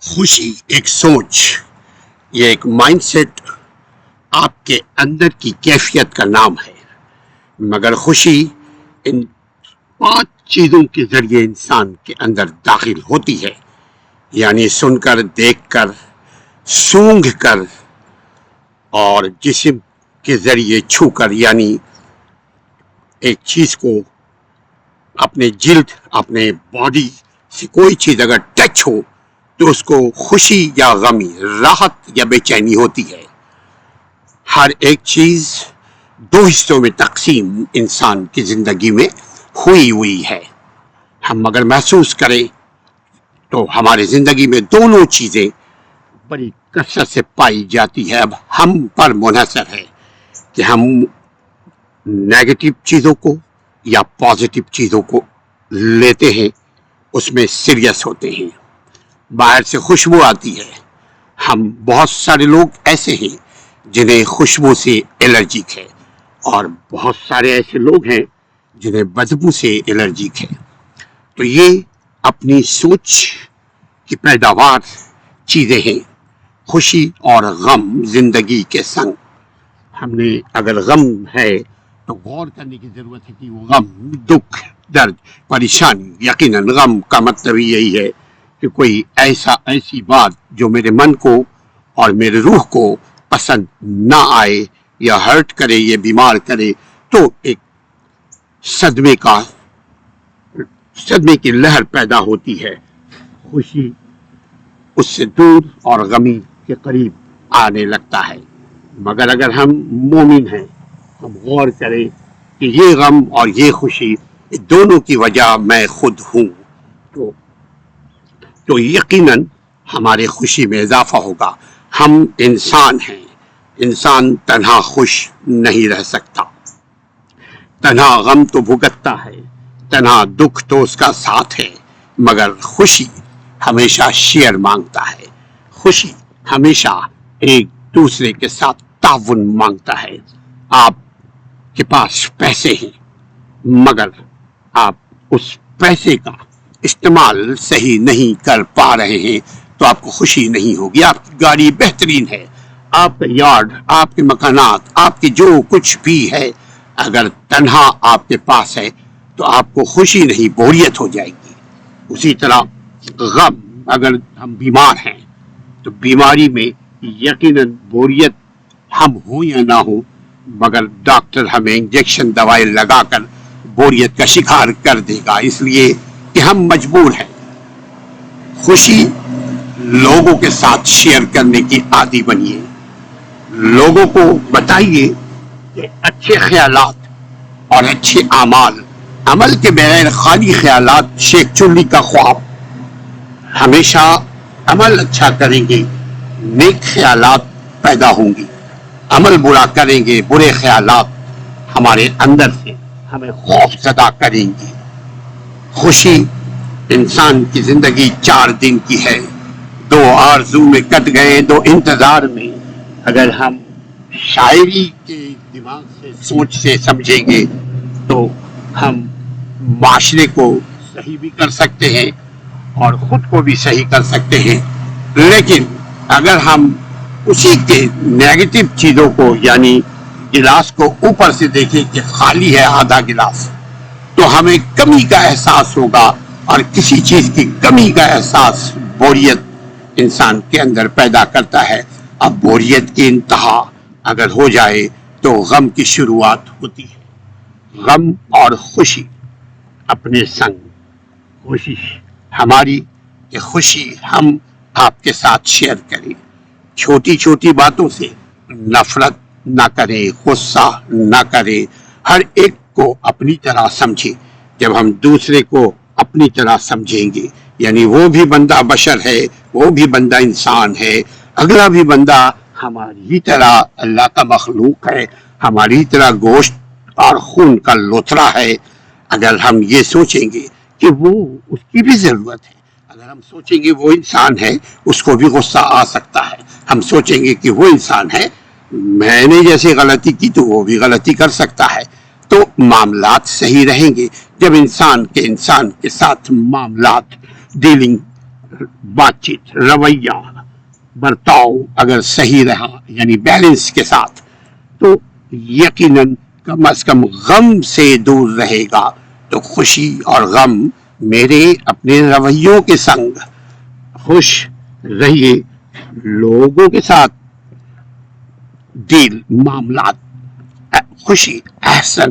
خوشی ایک سوچ، یہ ایک مائنڈ سیٹ آپ کے اندر کی کیفیت کا نام ہے، مگر خوشی ان 5 چیزوں کے ذریعے انسان کے اندر داخل ہوتی ہے، یعنی سن کر، دیکھ کر، سونگھ کر اور جسم کے ذریعے چھو کر، یعنی ایک چیز کو اپنے جلد، اپنے باڈی سے کوئی چیز اگر ٹچ ہو تو اس کو خوشی یا غمی، راحت یا بے چینی ہوتی ہے۔ ہر ایک چیز 2 حصوں میں تقسیم انسان کی زندگی میں ہوئی ہے۔ ہم اگر محسوس کریں تو ہمارے زندگی میں دونوں چیزیں بڑی کثرت سے پائی جاتی ہے۔ اب ہم پر منحصر ہے کہ ہم نیگیٹو چیزوں کو یا پازیٹو چیزوں کو لیتے ہیں، اس میں سیریس ہوتے ہیں۔ باہر سے خوشبو آتی ہے، ہم بہت سارے لوگ ایسے ہیں جنہیں خوشبو سے الرجک ہے، اور بہت سارے ایسے لوگ ہیں جنہیں بدبو سے الرجک ہے۔ تو یہ اپنی سوچ کی پیداوار چیزیں ہیں۔ خوشی اور غم زندگی کے سنگ، ہم نے اگر غم ہے تو غور کرنے کی ضرورت ہے کہ وہ غم، دکھ، درد، پریشانی، یقیناً غم کا مطلب یہی ہے کہ کوئی ایسی بات جو میرے من کو اور میرے روح کو پسند نہ آئے یا ہرٹ کرے یا بیمار کرے، تو ایک صدمے کی لہر پیدا ہوتی ہے۔ خوشی اس سے دور اور غمی کے قریب آنے لگتا ہے۔ مگر اگر ہم مومن ہیں، ہم غور کریں کہ یہ غم اور یہ خوشی دونوں کی وجہ میں خود ہوں، تو یقیناً ہمارے خوشی میں اضافہ ہوگا۔ ہم انسان ہیں، انسان تنہا خوش نہیں رہ سکتا، تنہا غم تو بھگتتا ہے، تنہا دکھ تو اس کا ساتھ ہے، مگر خوشی ہمیشہ شیئر مانگتا ہے، خوشی ہمیشہ ایک دوسرے کے ساتھ تعاون مانگتا ہے۔ آپ کے پاس پیسے ہیں، مگر آپ اس پیسے کا استعمال صحیح نہیں کر پا رہے ہیں تو آپ کو خوشی نہیں ہوگی۔ آپ کی گاڑی بہترین ہے، آپ کا یارڈ، آپ کے مکانات، آپ کی جو کچھ بھی ہے، اگر تنہا آپ کے پاس ہے تو آپ کو خوشی نہیں، بوریت ہو جائے گی۔ اسی طرح غم، اگر ہم بیمار ہیں تو بیماری میں یقیناً بوریت ہم ہوں یا نہ ہوں، مگر ڈاکٹر ہمیں انجیکشن دوائی لگا کر بوریت کا شکار کر دے گا، اس لیے کہ ہم مجبور ہیں۔ خوشی لوگوں کے ساتھ شیئر کرنے کی عادی بنیے، لوگوں کو بتائیے کہ اچھے خیالات اور اچھے اعمال، عمل کے بغیر خالی خیالات شیخ چلی کا خواب۔ ہمیشہ عمل اچھا کریں گے، نیک خیالات پیدا ہوں گی، عمل برا کریں گے، برے خیالات ہمارے اندر سے ہمیں خوف زدہ کریں گی۔ خوشی انسان کی زندگی 4 دن کی ہے، 2 آرزو میں کٹ گئے، 2 انتظار میں۔ اگر ہم شاعری کے دماغ سے، سوچ سے سمجھیں گے تو ہم معاشرے کو صحیح بھی کر سکتے ہیں اور خود کو بھی صحیح کر سکتے ہیں۔ لیکن اگر ہم اسی کے نیگیٹو چیزوں کو، یعنی گلاس کو اوپر سے دیکھیں کہ خالی ہے آدھا گلاس، تو ہمیں کمی کا احساس ہوگا، اور کسی چیز کی کمی کا احساس بوریت انسان کے اندر پیدا کرتا ہے۔ اب بوریت کی انتہا اگر ہو جائے تو غم کی شروعات ہوتی ہے۔ غم اور خوشی اپنے سنگ، کوشش ہماری کہ خوشی ہم آپ کے ساتھ شیئر کریں، چھوٹی چھوٹی باتوں سے نفرت نہ کریں، غصہ نہ کریں، ہر ایک کو اپنی طرح سمجھیں۔ جب ہم دوسرے کو اپنی طرح سمجھیں گے، یعنی وہ بھی بندہ بشر ہے، وہ بھی بندہ انسان ہے، اگلا بھی بندہ ہماری ہی طرح اللہ کا مخلوق ہے، ہماری طرح گوشت اور خون کا لوتھڑا ہے۔ اگر ہم یہ سوچیں گے کہ وہ، اس کی بھی ضرورت ہے، اگر ہم سوچیں گے وہ انسان ہے، اس کو بھی غصہ آ سکتا ہے، ہم سوچیں گے کہ وہ انسان ہے، میں نے جیسے غلطی کی تو وہ بھی غلطی کر سکتا ہے، تو معاملات صحیح رہیں گے۔ جب انسان کے ساتھ معاملات، ڈیلنگ بات چیت، رویہ، برتاؤ اگر صحیح رہا یعنی بیلنس کے ساتھ، تو یقیناً کم از کم غم سے دور رہے گا. تو خوشی اور غم میرے اپنے رویوں کے سنگ. خوش رہیے، لوگوں کے ساتھ ڈیل، معاملات خوشی احسن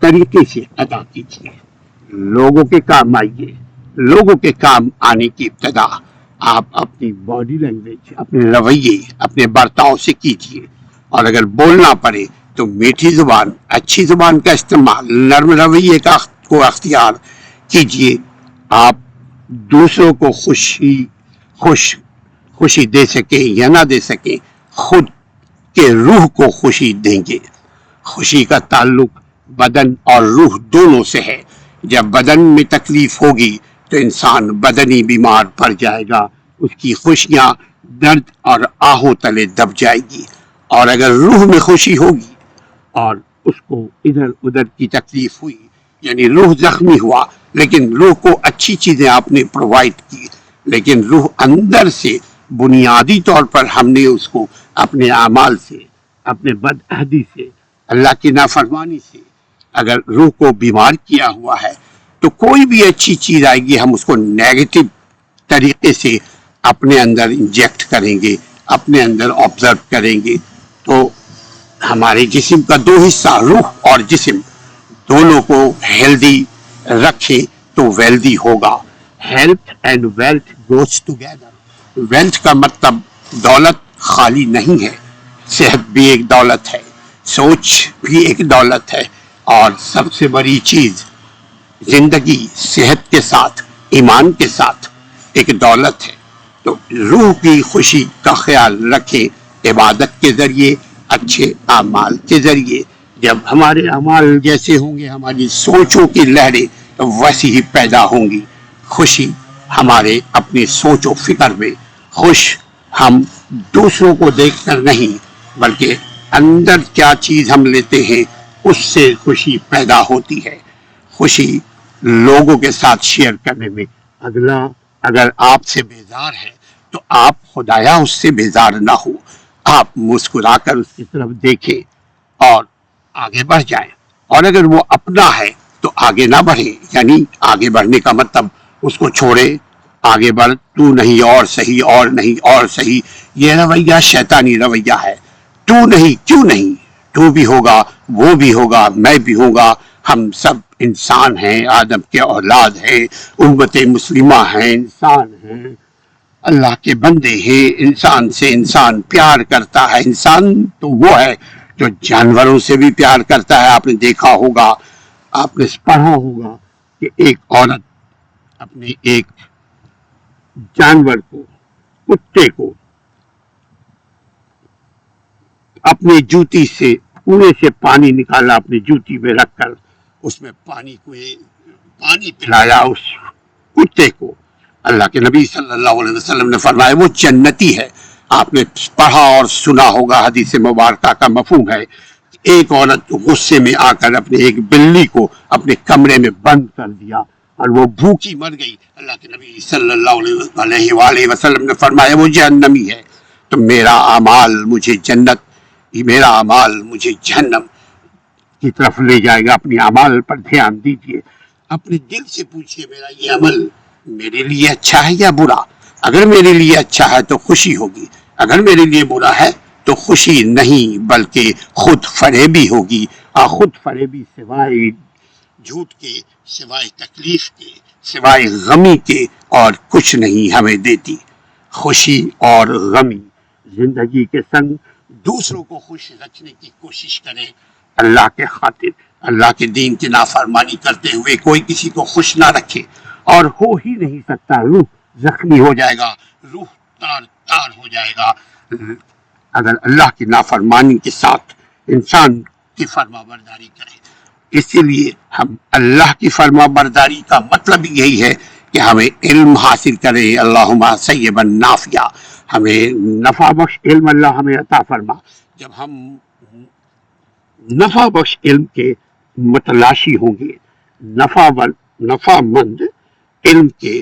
طریقے سے ادا کیجیے. لوگوں کے کام آئیے. لوگوں کے کام آنے کی ابتدا آپ اپنی باڈی لینگویج، اپنے رویے، اپنے برتاؤ سے کیجیے. اور اگر بولنا پڑے تو میٹھی زبان، اچھی زبان کا استعمال، نرم رویے کو اختیار کیجیے. آپ دوسروں کو خوشی دے سکیں یا نہ دے سکیں، خود کے روح کو خوشی دیں گے. خوشی کا تعلق بدن اور روح دونوں سے ہے. جب بدن میں تکلیف ہوگی تو انسان بدنی بیمار پڑ جائے گا، اس کی خوشیاں درد اور آہوں تلے دب جائے گی. اور اگر روح میں خوشی ہوگی اور اس کو ادھر ادھر کی تکلیف ہوئی، یعنی روح زخمی ہوا لیکن روح کو اچھی چیزیں آپ نے پرووائڈ کی، لیکن روح اندر سے بنیادی طور پر ہم نے اس کو اپنے اعمال سے، اپنے بدعہدی سے، اللہ کی نافرمانی سے اگر روح کو بیمار کیا ہوا ہے تو کوئی بھی اچھی چیز آئے گی ہم اس کو نیگیٹو طریقے سے اپنے اندر انجیکٹ کریں گے، اپنے اندر آبزرو کریں گے. تو ہمارے جسم کا دو حصہ، روح اور جسم، دونوں کو ہیلدی رکھے تو ویلدی ہوگا. Health and wealth goes together. Wealth کا مطلب دولت خالی نہیں ہے، صحت بھی ایک دولت ہے، سوچ بھی ایک دولت ہے، اور سب سے بڑی چیز زندگی صحت کے ساتھ، ایمان کے ساتھ ایک دولت ہے. تو روح کی خوشی کا خیال رکھیں عبادت کے ذریعے، اچھے اعمال کے ذریعے. جب ہمارے اعمال جیسے ہوں گے ہماری سوچوں کی لہریں ویسی ہی پیدا ہوں گی. خوشی ہمارے اپنی سوچ و فکر میں، خوش ہم دوسروں کو دیکھ کر نہیں بلکہ اندر کیا چیز ہم لیتے ہیں اس سے خوشی پیدا ہوتی ہے. خوشی لوگوں کے ساتھ شیئر کرنے میں. اگلا اگر آپ سے بیزار ہے تو آپ خدایا اس سے بیزار نہ ہو، آپ مسکرا کر اس کی طرف دیکھیں اور آگے بڑھ جائیں. اور اگر وہ اپنا ہے تو آگے نہ بڑھے، یعنی آگے بڑھنے کا مطلب اس کو چھوڑے، آگے بڑھ، تو نہیں اور صحیح، اور نہیں اور صحیح. یہ رویہ شیطانی رویہ ہے. تو نہیں کیوں نہیں، تو بھی ہوگا، وہ بھی ہوگا، میں بھی ہوگا. ہم سب انسان ہیں، آدم کے اولاد ہیں، امت مسلمہ ہیں، انسان ہیں، اللہ کے بندے ہیں. انسان سے انسان پیار کرتا ہے. انسان تو وہ ہے جو جانوروں سے بھی پیار کرتا ہے. آپ نے دیکھا ہوگا، آپ نے پڑھا ہوگا کہ ایک عورت اپنے ایک جانور کو، کتے کو، اپنے جوتی سے کنویں سے پانی نکالا، اپنی جوتی میں رکھ کر اس میں پانی پلایا اس کتے کو. اللہ کے نبی صلی اللہ علیہ وسلم نے فرمایا وہ جنتی ہے. آپ نے پڑھا اور سنا ہوگا، حدیث مبارکہ کا مفہوم ہے. ایک عورت غصے میں آ کر اپنے ایک بلی کو اپنے کمرے میں بند کر دیا اور وہ بھوکی مر گئی. اللہ کے نبی صلی اللہ علیہ وآلہ وسلم نے فرمایا وہ جہنمی ہے. تو میرا اعمال مجھے جنت، میرا اعمال مجھے جہنم کی طرف لے جائے گا. اپنی اعمال پر دھیان دیجیے. اپنے دل سے پوچھیے میرا یہ عمل میرے لیے اچھا ہے یا برا. اگر میرے لیے اچھا ہے تو خوشی ہوگی، اگر میرے لیے برا ہے تو خوشی نہیں بلکہ خود فریبی ہوگی. اور خود فریبی سوائے جھوٹ کے، سوائے تکلیف کے، سوائے غمی کے اور کچھ نہیں ہمیں دیتی. خوشی اور غمی زندگی کے سنگ دوسروں کو خوش رکھنے کی کوشش کریں. اللہ کے خاطر، اللہ کے دین کی نافرمانی کرتے ہوئے کوئی کسی کو خوش نہ رکھے، اور ہو ہی نہیں سکتا. روح زخمی ہو جائے گا، روح تار تار ہو جائے گا اگر اللہ کی نافرمانی کے ساتھ انسان کی فرما برداری کرے. اسی لیے ہم اللہ کی فرما برداری کا مطلب یہی ہے کہ ہمیں علم حاصل کرے. اللہم سیبا نافعا، ہمیں نفع بخش علم اللہ ہمیں عطا فرما. جب ہم نفع بخش علم کے متلاشی ہوں گے، نفع مند علم کے